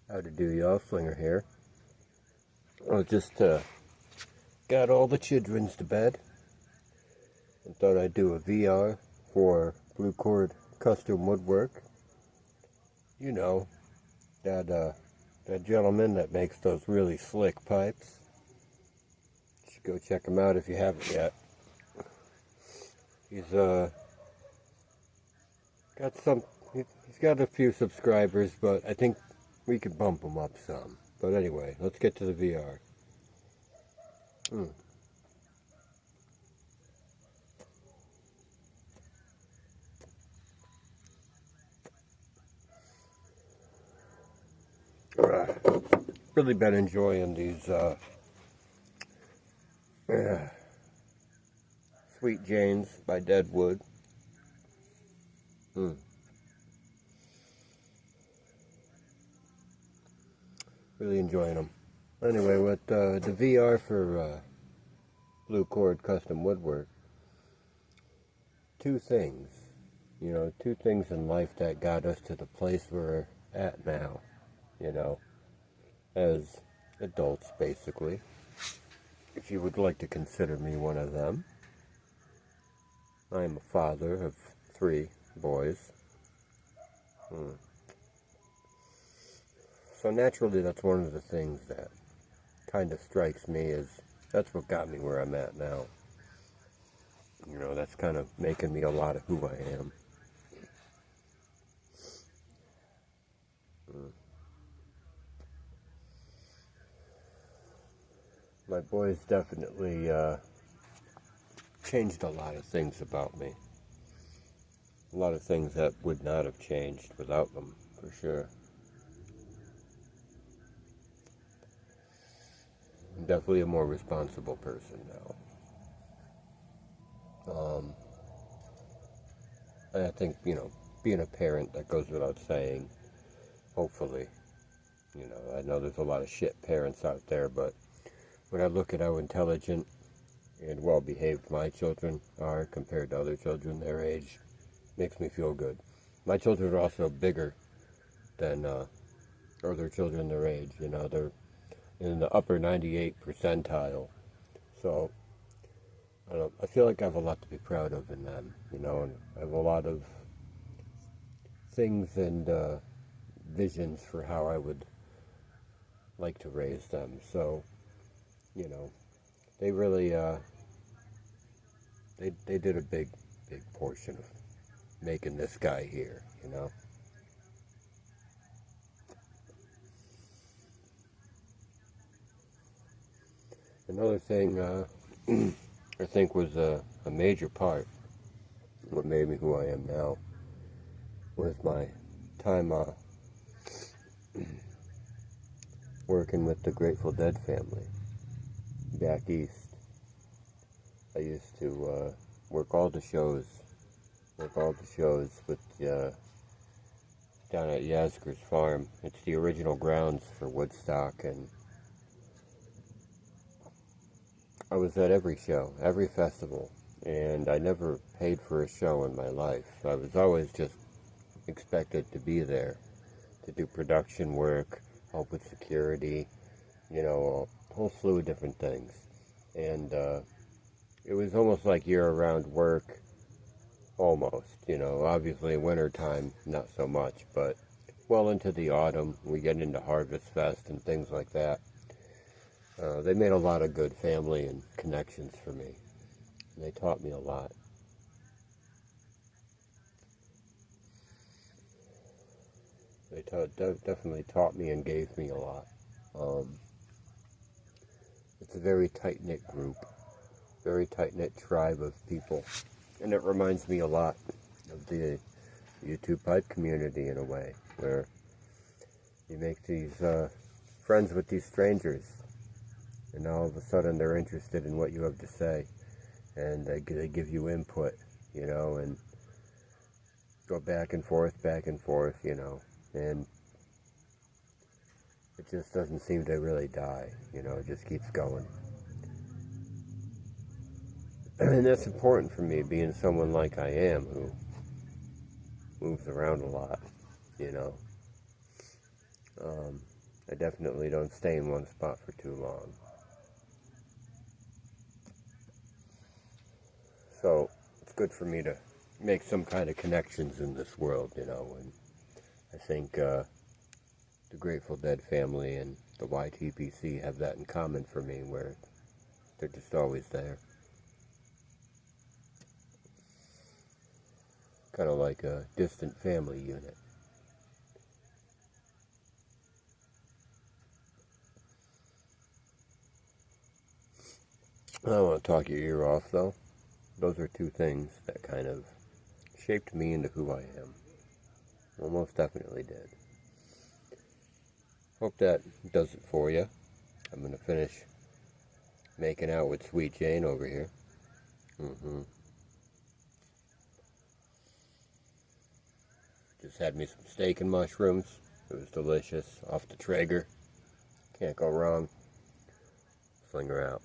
How to do, y'all? Slinger here. I just got all the childrens to bed and thought I'd do a VR for Blue Cord Custom Woodwork. You know, that gentleman that makes those really slick pipes. You should go check him out if you haven't yet. He's he's got a few subscribers, but I think we could bump him up some. But anyway, let's get to the VR. Really been enjoying these Sweet Janes by Deadwood. Really enjoying them. Anyway, with the VR for Blue Cord Custom Woodwork, two things in life that got us to the place we're at now, as adults, basically, if you would like to consider me one of them. I am a father of 3 boys. So naturally, that's one of the things that kind of strikes me as that's what got me where I'm at now. That's kind of making me a lot of who I am. My boys definitely changed a lot of things about me. A lot of things that would not have changed without them, for sure. I'm definitely a more responsible person now. I think, being a parent, that goes without saying, hopefully. I know there's a lot of shit parents out there, but when I look at how intelligent and well-behaved my children are compared to other children their age, makes me feel good. My children are also bigger than other children their age. They're in the upper 98 percentile. So I feel like I have a lot to be proud of in them. And I have a lot of things and visions for how I would like to raise them. So, they really they did a big portion of making this guy here. Another thing I think was a major part, what made me who I am now, was my time working with the Grateful Dead family back east. I used to work all the shows with down at Yasgur's farm. It's the original grounds for Woodstock, and I was at every show, every festival, and I never paid for a show in my life. I was always just expected to be there, to do production work, help with security, a whole slew of different things. And it was almost like year-round work, almost. Obviously wintertime, not so much, but well into the autumn, we get into Harvest Fest and things like that. They made a lot of good family and connections for me. And they taught me a lot. They definitely taught me and gave me a lot. It's a very tight-knit group, very tight-knit tribe of people. And it reminds me a lot of the YouTube pipe community in a way, where you make these friends with these strangers, and all of a sudden they're interested in what you have to say, and they give you input, and go back and forth, and it just doesn't seem to really die, it just keeps going. And that's important for me, being someone like I am, who moves around a lot, I definitely don't stay in one spot for too long. So it's good for me to make some kind of connections in this world, you know, and I think the Grateful Dead family and the YTPC have that in common for me, where they're just always there. Kind of like a distant family unit. I don't want to talk your ear off, though. Those are two things that kind of shaped me into who I am. Well, most definitely did. Hope that does it for you. I'm going to finish making out with Sweet Jane over here. Just had me some steak and mushrooms. It was delicious. Off the Traeger. Can't go wrong. Fling her out.